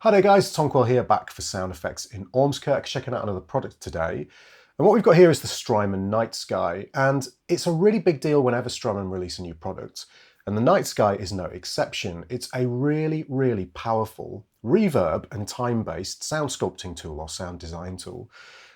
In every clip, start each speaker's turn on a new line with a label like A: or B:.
A: Hi there guys, Tom Quayle here, back for sound effects in Ormskirk, checking out another product today. And what we've got here is the Strymon Nightsky, and it's a really big deal whenever Strymon release a new product. And the Nightsky is no exception. It's a really, really powerful reverb and time-based sound sculpting tool or sound design tool.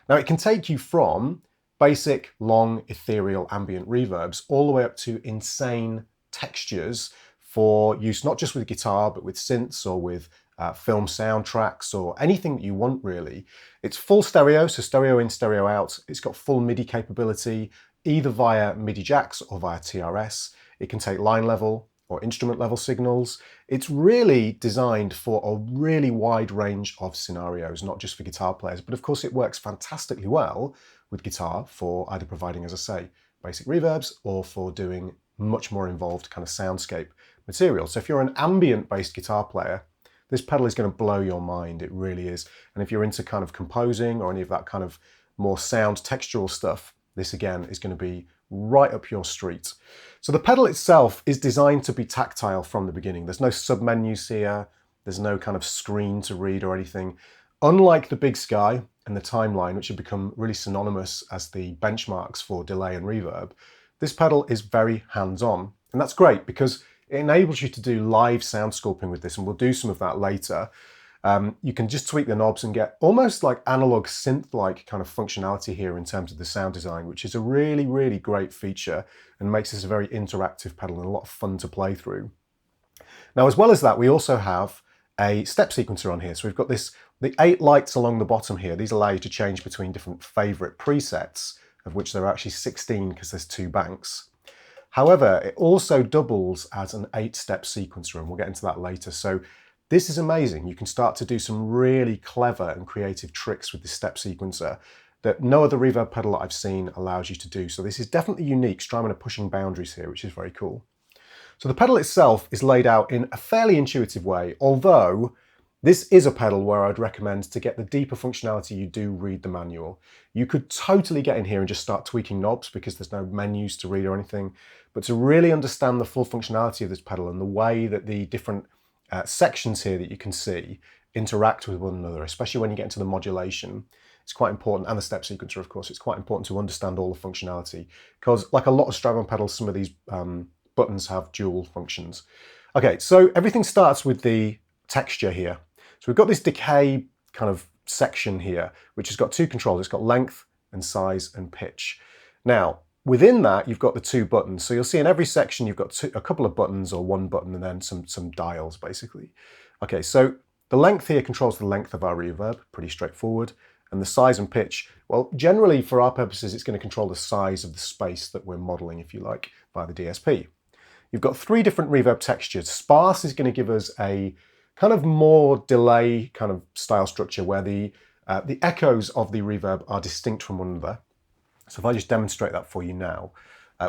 A: Now it can take you from basic, long, ethereal ambient reverbs all the way up to insane textures for use not just with guitar, but with synths or with film soundtracks or anything that you want really. It's full stereo, so stereo in, stereo out. It's got full MIDI capability, either via MIDI jacks or via TRS. It can take line level or instrument level signals. It's really designed for a really wide range of scenarios, not just for guitar players, but of course it works fantastically well with guitar for either providing, as I say, basic reverbs or for doing much more involved kind of soundscape material. So if you're an ambient-based guitar player, this pedal is going to blow your mind, it really is. And if you're into kind of composing or any of that kind of more sound textural stuff, this again is going to be right up your street. So the pedal itself is designed to be tactile from the beginning. There's no submenus here, there's no kind of screen to read or anything. Unlike the Big Sky and the Timeline, which have become really synonymous as the benchmarks for delay and reverb, this pedal is very hands-on. And that's great because it enables you to do live sound sculpting with this, and we'll do some of that later. You can just tweak the knobs and get almost like analog synth-like kind of functionality here in terms of the sound design, which is a really, really great feature and makes this a very interactive pedal and a lot of fun to play through. Now, as well as that, we also have a step sequencer on here. So we've got the 8 lights along the bottom here. These allow you to change between different favorite presets, of which there are actually 16 because there's 2 banks. However, it also doubles as an 8-step sequencer, and we'll get into that later. So this is amazing. You can start to do some really clever and creative tricks with this step sequencer that no other reverb pedal that I've seen allows you to do. So this is definitely unique. Strymon are pushing boundaries here, which is very cool. So the pedal itself is laid out in a fairly intuitive way, although this is a pedal where I'd recommend to get the deeper functionality, you do read the manual. You could totally get in here and just start tweaking knobs because there's no menus to read or anything. But to really understand the full functionality of this pedal and the way that the different sections here that you can see interact with one another, especially when you get into the modulation, it's quite important, and the step sequencer, of course, it's quite important to understand all the functionality because like a lot of Strymon pedals, some of these buttons have dual functions. Okay, so everything starts with the texture here. So we've got this decay kind of section here, which has got 2 controls. It's got length and size and pitch. Now, within that, you've got the 2 buttons. So you'll see in every section, you've got a couple of buttons or 1 button and then some dials, basically. Okay, so the length here controls the length of our reverb, pretty straightforward. And the size and pitch, well, generally for our purposes, it's going to control the size of the space that we're modeling, if you like, via the DSP. You've got 3 different reverb textures. Sparse is going to give us a kind of more delay kind of style structure where the echoes of the reverb are distinct from one another. So if I just demonstrate that for you now,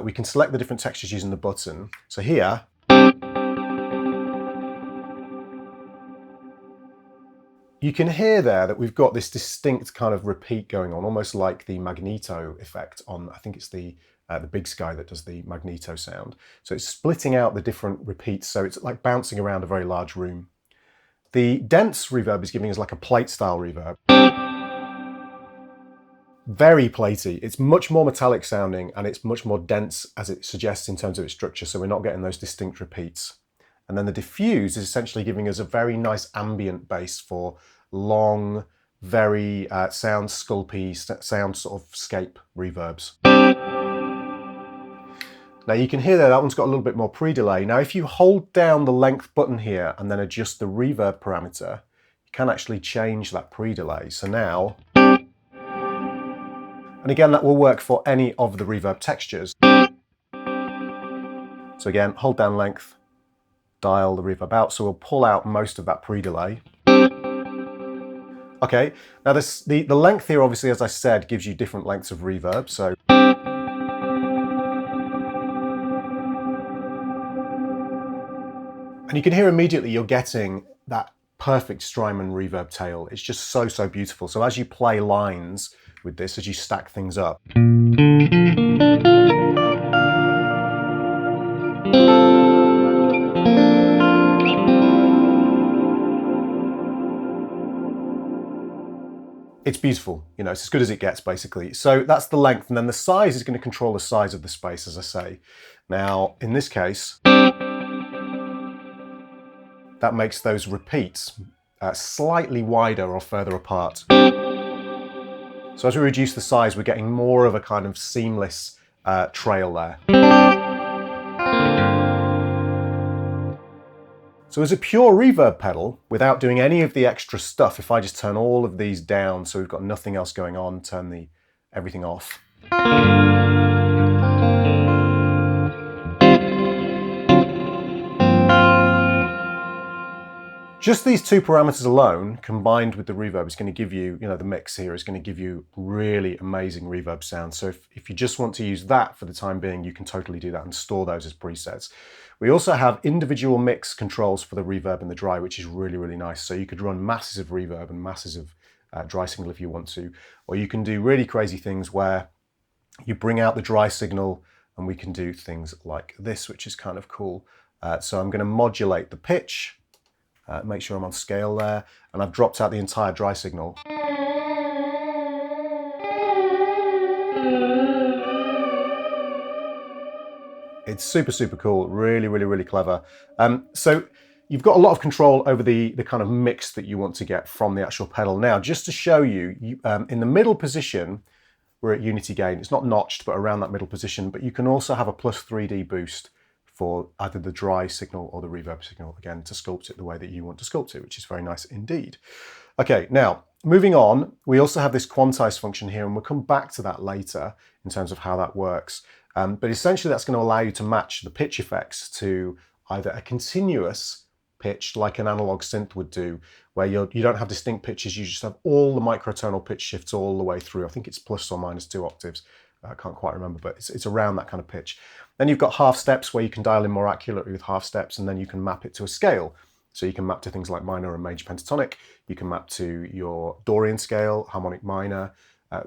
A: we can select the different textures using the button. So here, you can hear there that we've got this distinct kind of repeat going on, almost like the magneto effect on, I think it's the Big Sky that does the magneto sound. So it's splitting out the different repeats, so it's like bouncing around a very large room. The dense reverb is giving us like a plate style reverb. Very platey. It's much more metallic sounding and it's much more dense as it suggests in terms of its structure, so we're not getting those distinct repeats. And then the diffuse is essentially giving us a very nice ambient bass for long, very sound sculpy, sound sort of scape reverbs. Now you can hear there, that one's got a little bit more pre-delay. Now if you hold down the length button here and then adjust the reverb parameter, you can actually change that pre-delay. So now, and again, that will work for any of the reverb textures. So again, hold down length, dial the reverb out, so we'll pull out most of that pre-delay. Okay, now the length here, obviously, as I said, gives you different lengths of reverb. So and you can hear immediately you're getting that perfect Strymon reverb tail. It's just so, so beautiful. So as you play lines with this, as you stack things up, it's beautiful. You know, it's as good as it gets, basically. So that's the length, and then the size is going to control the size of the space, as I say. Now, in this case, that makes those repeats slightly wider or further apart. So as we reduce the size, we're getting more of a kind of seamless trail there. So as a pure reverb pedal, without doing any of the extra stuff, if I just turn all of these down so we've got nothing else going on, turn everything off. Just these two parameters alone, combined with the reverb, is going to give you, the mix here is going to give you really amazing reverb sound. So if you just want to use that for the time being, you can totally do that and store those as presets. We also have individual mix controls for the reverb and the dry, which is really, really nice. So you could run masses of reverb and masses of dry signal if you want to, or you can do really crazy things where you bring out the dry signal, and we can do things like this, which is kind of cool. So I'm going to modulate the pitch. Make sure I'm on scale there, and I've dropped out the entire dry signal. It's super, super cool, really, really, really clever. So you've got a lot of control over the kind of mix that you want to get from the actual pedal. Now, just to show you, in the middle position, we're at unity gain. It's not notched, but around that middle position, but you can also have a plus 3D boost for either the dry signal or the reverb signal, again, to sculpt it the way that you want to sculpt it, which is very nice indeed. Okay, now, moving on, we also have this quantize function here, and we'll come back to that later in terms of how that works. But essentially, that's going to allow you to match the pitch effects to either a continuous pitch, like an analog synth would do, where you don't have distinct pitches, you just have all the microtonal pitch shifts all the way through. I think it's plus or minus 2 octaves. I can't quite remember, but it's around that kind of pitch. Then you've got half steps where you can dial in more accurately with half steps, and then you can map it to a scale. So you can map to things like minor and major pentatonic. You can map to your Dorian scale, harmonic minor,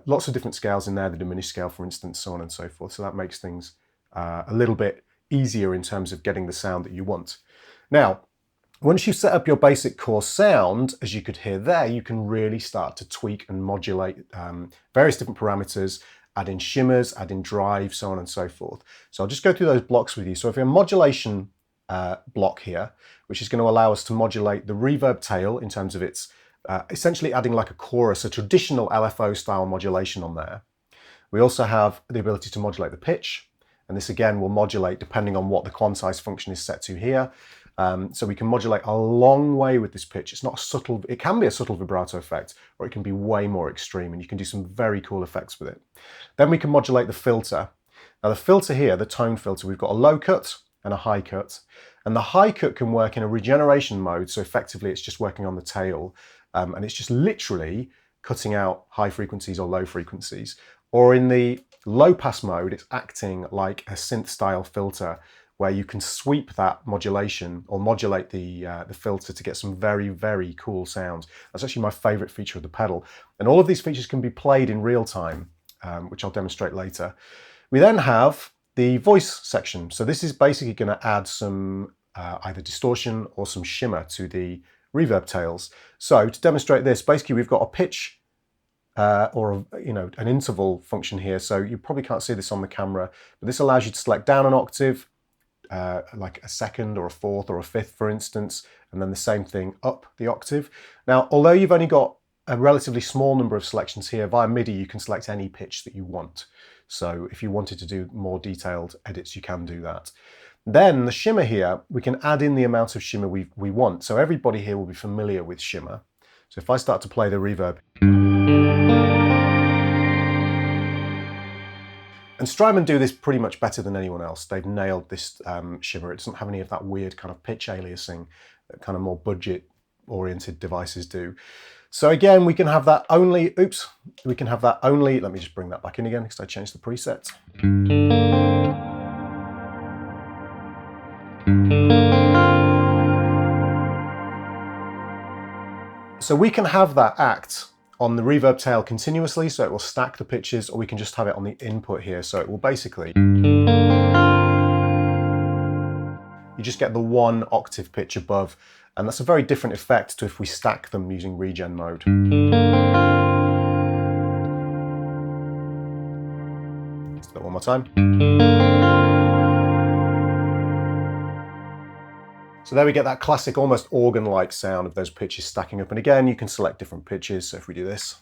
A: lots of different scales in there, the diminished scale, for instance, so on and so forth. So that makes things a little bit easier in terms of getting the sound that you want. Now, once you've set up your basic core sound, as you could hear there, you can really start to tweak and modulate various different parameters, add in shimmers, add in drive, so on and so forth. So I'll just go through those blocks with you. So if we have a modulation block here, which is going to allow us to modulate the reverb tail in terms of its essentially adding like a chorus, a traditional LFO style modulation on there. We also have the ability to modulate the pitch, and this again will modulate depending on what the quantize function is set to here. So we can modulate a long way with this pitch. It's not a subtle, it can be a subtle vibrato effect, or it can be way more extreme, and you can do some very cool effects with it. Then we can modulate the filter. Now the filter here, the tone filter, we've got a low cut and a high cut. And the high cut can work in a regeneration mode, so effectively it's just working on the tail, and it's just literally cutting out high frequencies or low frequencies. Or in the low pass mode, it's acting like a synth style filter, where you can sweep that modulation or modulate the filter to get some very, very cool sounds. That's actually my favorite feature of the pedal. And all of these features can be played in real time, which I'll demonstrate later. We then have the voice section. So this is basically going to add some either distortion or some shimmer to the reverb tails. So to demonstrate this, basically we've got a pitch or an interval function here. So you probably can't see this on the camera, but this allows you to select down an octave, like a second or a fourth or a fifth, for instance, and then the same thing up the octave. Now, although you've only got a relatively small number of selections here, via MIDI you can select any pitch that you want. So if you wanted to do more detailed edits, you can do that. Then the shimmer here, we can add in the amount of shimmer we want. So everybody here will be familiar with shimmer. So if I start to play the reverb, and Strymon do this pretty much better than anyone else. They've nailed this shimmer. It doesn't have any of that weird kind of pitch aliasing that kind of more budget-oriented devices do. So again, we can have that only, we can have that only, let me just bring that back in again because I changed the preset. So we can have that act on the reverb tail continuously, so it will stack the pitches, or we can just have it on the input here, so it will basically, you just get the one octave pitch above, and that's a very different effect to if we stack them using regen mode. more time. So there we get that classic, almost organ-like sound of those pitches stacking up. And again, you can select different pitches. So if we do this.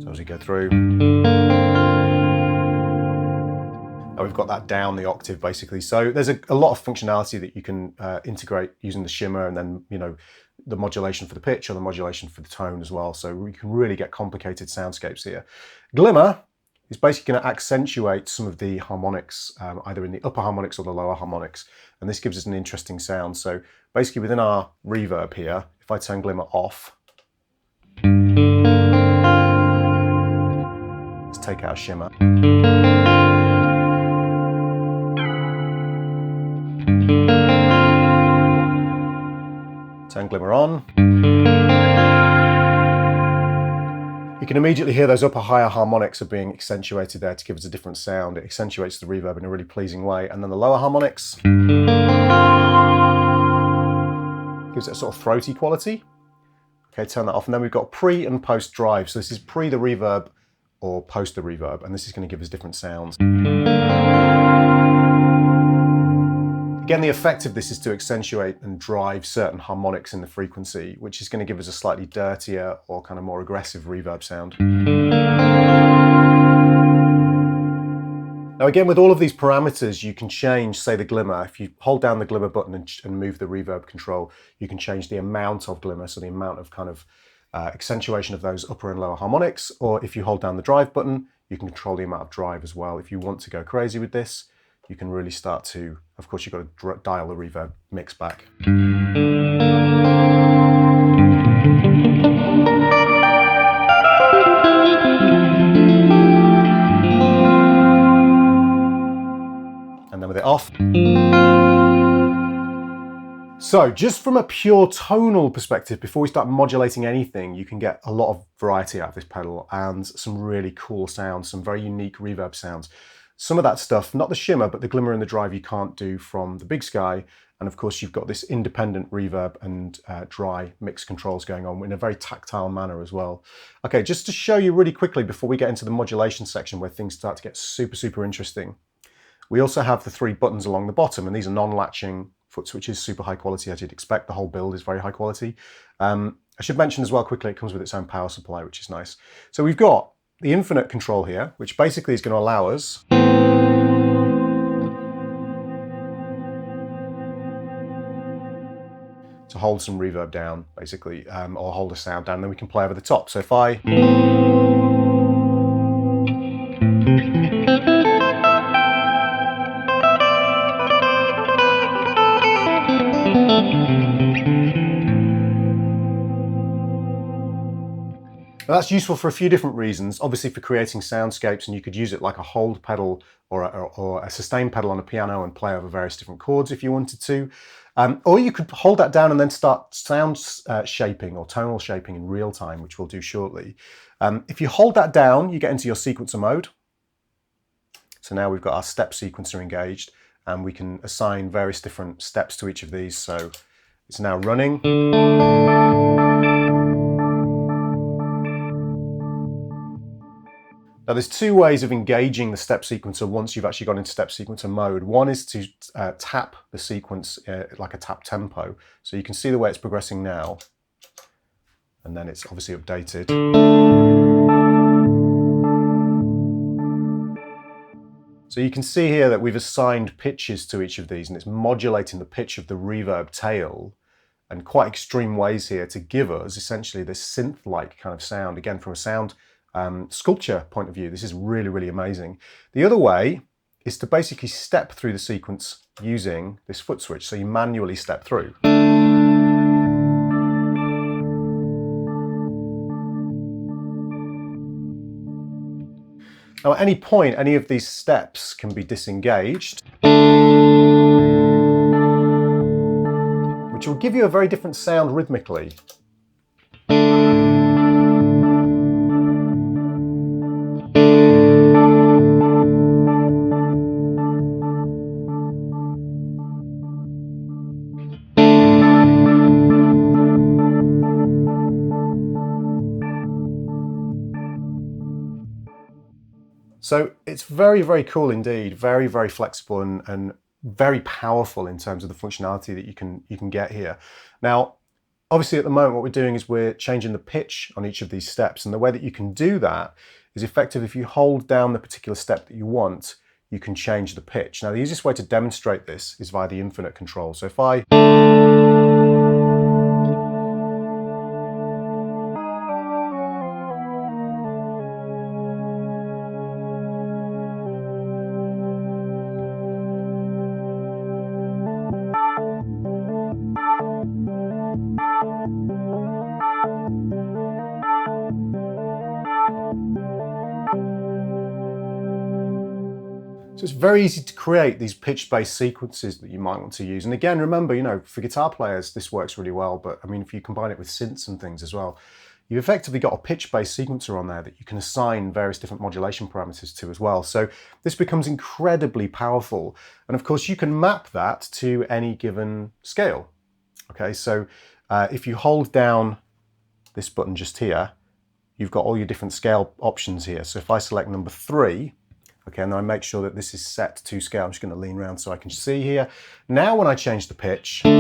A: So as we go through. Now we've got that down the octave basically. So there's a lot of functionality that you can integrate using the Shimmer, and then, you know, the modulation for the pitch or the modulation for the tone as well. So we can really get complicated soundscapes here. Glimmer is basically going to accentuate some of the harmonics, either in the upper harmonics or the lower harmonics. And this gives us an interesting sound. So basically within our reverb here, if I turn Glimmer off, let's take out Shimmer. Turn Glimmer on. You can immediately hear those upper higher harmonics are being accentuated there to give us a different sound. It accentuates the reverb in a really pleasing way. And then the lower harmonics gives it a sort of throaty quality. Okay, turn that off. And then we've got pre and post drive. So this is pre the reverb or post the reverb, and this is going to give us different sounds. Again, the effect of this is to accentuate and drive certain harmonics in the frequency, which is going to give us a slightly dirtier or kind of more aggressive reverb sound. Now again, with all of these parameters, you can change, say, the glimmer. If you hold down the glimmer button and move the reverb control, you can change the amount of glimmer, so the amount of kind of accentuation of those upper and lower harmonics. Or if you hold down the drive button, you can control the amount of drive as well. If you want to go crazy with this, you can really start to, of course, you've got to dial the reverb mix back. And then with it off. So just from a pure tonal perspective, before we start modulating anything, you can get a lot of variety out of this pedal and some really cool sounds, some very unique reverb sounds. Some of that stuff, not the Shimmer, but the Glimmer and the drive, you can't do from the Big Sky. And of course, you've got this independent reverb and dry mix controls going on in a very tactile manner as well. Okay, just to show you really quickly before we get into the modulation section where things start to get super, super interesting. We also have the 3 buttons along the bottom, and these are non-latching foot switches, super high quality as you'd expect. The whole build is very high quality. I should mention as well quickly, it comes with its own power supply, which is nice. So we've got the infinite control here, which basically is going to allow us to hold some reverb down, basically, or hold a sound down, and then we can play over the top. So if I Now that's useful for a few different reasons. Obviously for creating soundscapes, and you could use it like a hold pedal or a sustain pedal on a piano and play over various different chords if you wanted to. Or you could hold that down and then start sound shaping or tonal shaping in real time, which we'll do shortly. If you hold that down, you get into your sequencer mode. So now we've got our step sequencer engaged, and we can assign various different steps to each of these. So it's now running. Now there's 2 ways of engaging the step sequencer once you've actually gone into step sequencer mode. One is to tap the sequence like a tap tempo. So you can see the way it's progressing now. And then it's obviously updated. So you can see here that we've assigned pitches to each of these, and it's modulating the pitch of the reverb tail in quite extreme ways here to give us essentially this synth-like kind of sound. Again, from a sound sculpture point of view, this is really, really amazing. The other way is to basically step through the sequence using this foot switch. So you manually step through. Now at any point, any of these steps can be disengaged, which will give you a very different sound rhythmically. So it's very, very cool indeed, very, very flexible and very powerful in terms of the functionality that you can get here. Now, obviously at the moment what we're doing is we're changing the pitch on each of these steps, and the way that you can do that is effective. If you hold down the particular step that you want, you can change the pitch. Now the easiest way to demonstrate this is via the infinite control. So if I So it's very easy to create these pitch-based sequences that you might want to use. And again, remember, you know, for guitar players, this works really well. But I mean, if you combine it with synths and things as well, you've effectively got a pitch-based sequencer on there that you can assign various different modulation parameters to as well. So this becomes incredibly powerful. And of course, you can map that to any given scale. Okay, so if you hold down this button just here, you've got all your different scale options here. So if I select number 3, okay, and then I make sure that this is set to scale. I'm just going to lean around so I can see here. Now when I change the pitch, so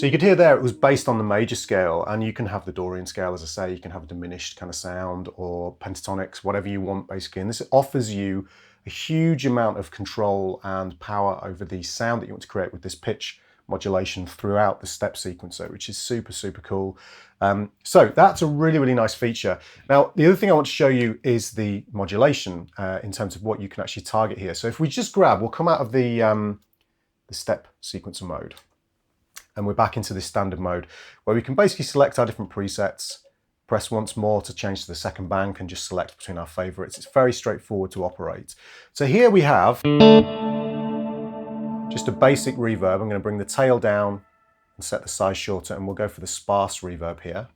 A: you could hear there it was based on the major scale, and you can have the Dorian scale, as I say, you can have a diminished kind of sound or pentatonics, whatever you want basically. And this offers you a huge amount of control and power over the sound that you want to create with this pitch modulation throughout the step sequencer, which is super, super cool. So that's a really, really nice feature. Now, the other thing I want to show you is the modulation in terms of what you can actually target here. So if we just grab, we'll come out of the step sequencer mode, and we're back into this standard mode where we can basically select our different presets, press once more to change to the second bank, and just select between our favorites. It's very straightforward to operate. So here we have just a basic reverb. I'm going to bring the tail down and set the size shorter, and we'll go for the sparse reverb here.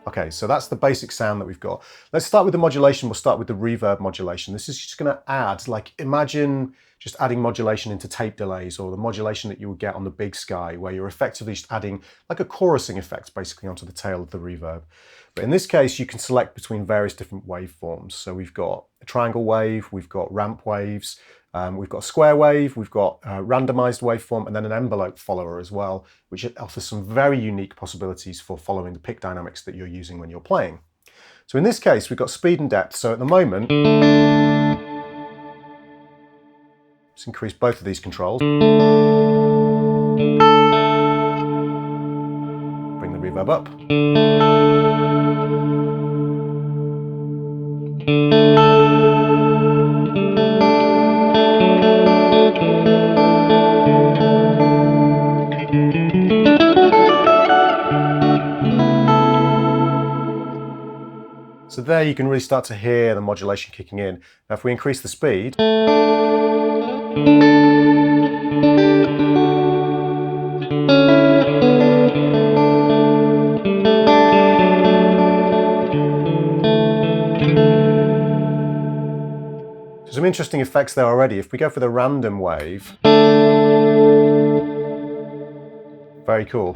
A: Okay, so that's the basic sound that we've got. Let's start with the modulation. We'll start with the reverb modulation. This is just going to add, like, imagine just adding modulation into tape delays, or the modulation that you would get on the Big Sky, where you're effectively just adding like a chorusing effect basically onto the tail of the reverb. But in this case, you can select between various different waveforms. So we've got a triangle wave, we've got ramp waves, we've got a square wave, we've got a randomized waveform, and then an envelope follower as well, which offers some very unique possibilities for following the pick dynamics that you're using when you're playing. So in this case, we've got speed and depth. So at the moment, let's increase both of these controls. Bring the reverb up. So there you can really start to hear the modulation kicking in. Now if we increase the speed, so some interesting effects there already. If we go for the random wave, very cool.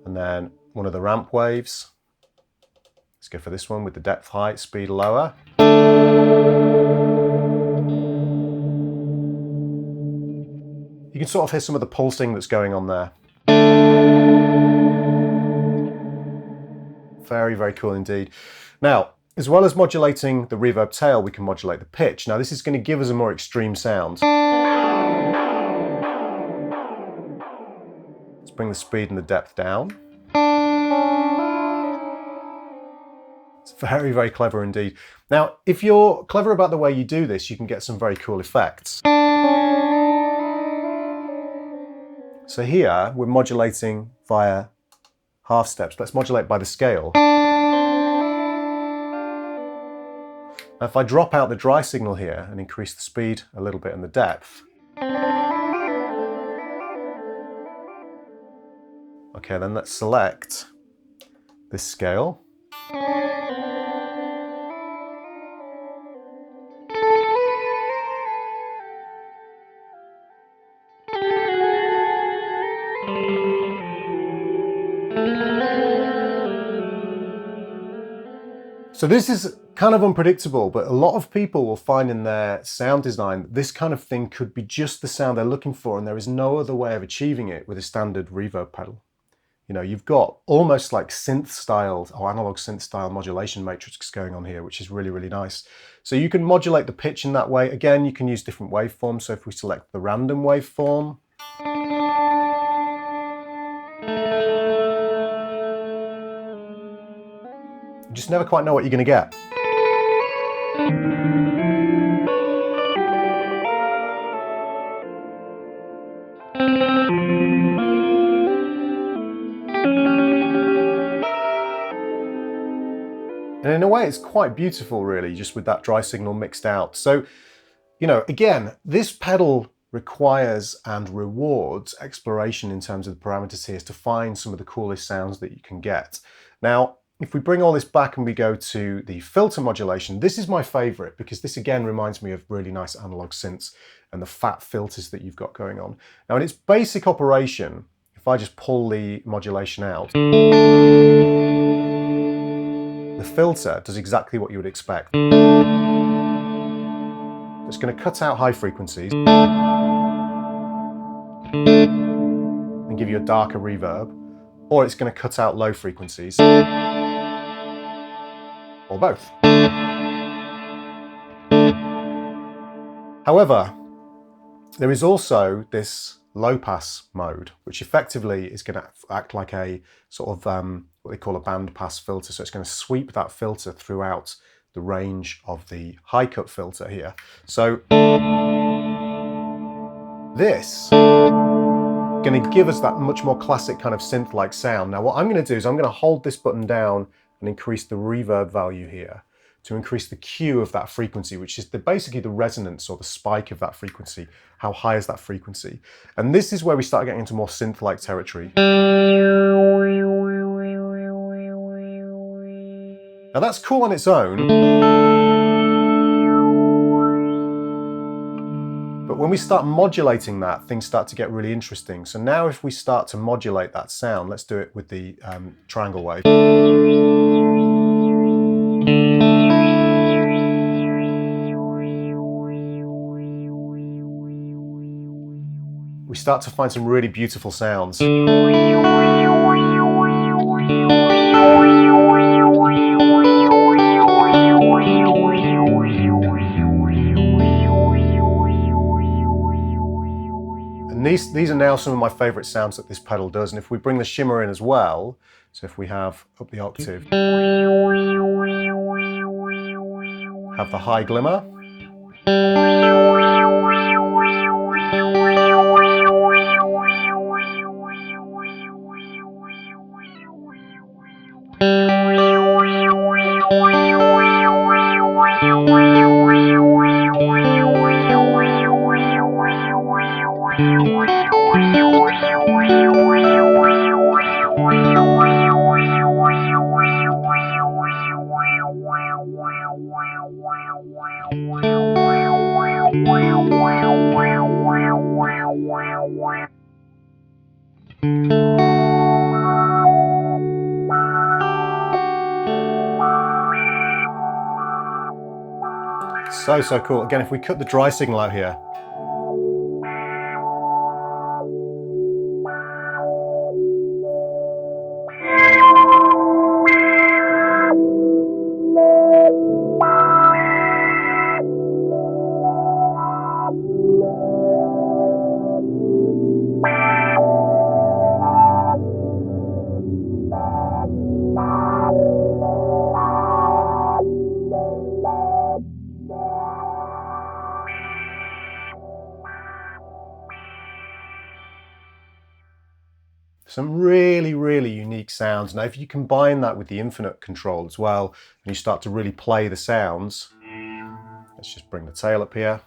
A: And then one of the ramp waves. Let's go for this one with the depth height, speed lower. You can sort of hear some of the pulsing that's going on there. Very, very cool indeed. Now, as well as modulating the reverb tail, we can modulate the pitch. Now, this is going to give us a more extreme sound. Let's bring the speed and the depth down. It's very, very clever indeed. Now, if you're clever about the way you do this, you can get some very cool effects. So here, we're modulating via half steps. Let's modulate by the scale. Now, if I drop out the dry signal here and increase the speed a little bit and the depth, Okay, then let's select this scale. So this is kind of unpredictable, but a lot of people will find in their sound design that this kind of thing could be just the sound they're looking for, and there is no other way of achieving it with a standard reverb pedal. You know, you've got almost like synth style or analog synth style modulation matrix going on here, which is really, really nice. So you can modulate the pitch in that way. Again, you can use different waveforms. So if we select the random waveform, you just never quite know what you're going to get. And in a way, it's quite beautiful, really, just with that dry signal mixed out. So, you know, again, this pedal requires and rewards exploration in terms of the parameters here to find some of the coolest sounds that you can get. Now, if we bring all this back and we go to the filter modulation, this is my favorite because this again reminds me of really nice analog synths and the fat filters that you've got going on. Now, in its basic operation, if I just pull the modulation out, the filter does exactly what you would expect. It's going to cut out high frequencies and give you a darker reverb, or it's going to cut out low frequencies, or both. However, there is also this low pass mode, which effectively is going to act like a sort of what they call a band pass filter. So it's going to sweep that filter throughout the range of the high cut filter here. So this is going to give us that much more classic kind of synth-like sound. Now what I'm going to do is I'm going to hold this button down and increase the reverb value here to increase the Q of that frequency, which is basically the resonance or the spike of that frequency. How high is that frequency? And this is where we start getting into more synth-like territory. Now that's cool on its own, but when we start modulating that, things start to get really interesting. So now if we start to modulate that sound, let's do it with the triangle wave. We start to find some really beautiful sounds. And these are now some of my favorite sounds that this pedal does. And if we bring the shimmer in as well, so if we have up the octave, have the high glimmer, so cool. Again, if we cut the dry signal out here, some really, really unique sounds. Now, if you combine that with the infinite control as well, and you start to really play the sounds, let's just bring the tail up here.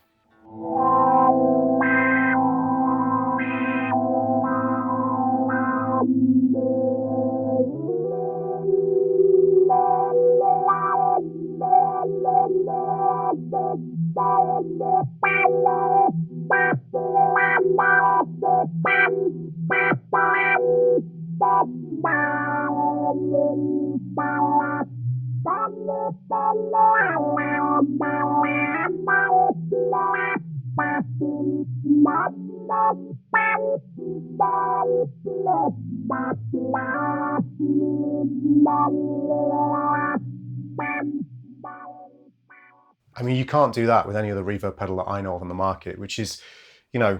A: I mean, you can't do that with any other reverb pedal that I know of on the market, which is, you know,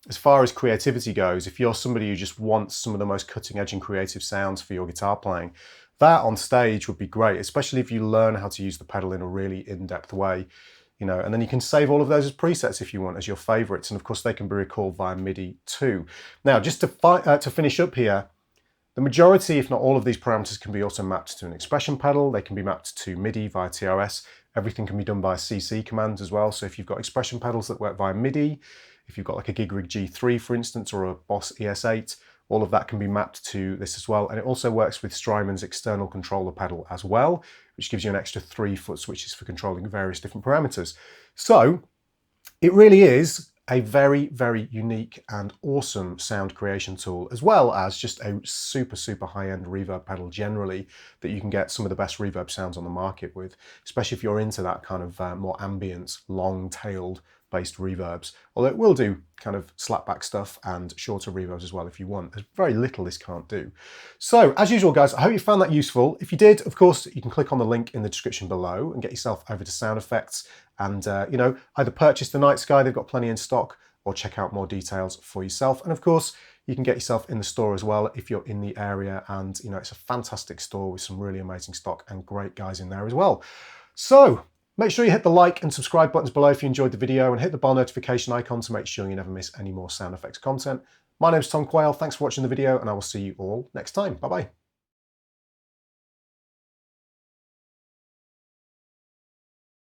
A: as far as creativity goes, if you're somebody who just wants some of the most cutting edge and creative sounds for your guitar playing, that on stage would be great, especially if you learn how to use the pedal in a really in-depth way, you know, and then you can save all of those as presets if you want, as your favorites. And of course, they can be recalled via MIDI too. Now, just to finish up here, the majority, if not all of these parameters can be also mapped to an expression pedal. They can be mapped to MIDI via TRS. Everything can be done via CC commands as well. So if you've got expression pedals that work via MIDI, if you've got like a Gig Rig G3, for instance, or a Boss ES8, all of that can be mapped to this as well. And it also works with Strymon's external controller pedal as well, which gives you an extra 3-foot switches for controlling various different parameters. So it really is a very, very unique and awesome sound creation tool, as well as just a super, super high-end reverb pedal generally that you can get some of the best reverb sounds on the market with, especially if you're into that kind of more ambient, long-tailed based reverbs. Although it will do kind of slapback stuff and shorter reverbs as well if you want. There's very little this can't do. So as usual, guys, I hope you found that useful. If you did, of course, you can click on the link in the description below and get yourself over to Sound Effects and, you know, either purchase the Nightsky, they've got plenty in stock, or check out more details for yourself. And of course, you can get yourself in the store as well if you're in the area. And, you know, it's a fantastic store with some really amazing stock and great guys in there as well. So make sure you hit the like and subscribe buttons below if you enjoyed the video, and hit the bell notification icon to make sure you never miss any more sound effects content. My name's Quayle. Thanks for watching the video, and I will see you all next time. Bye-bye.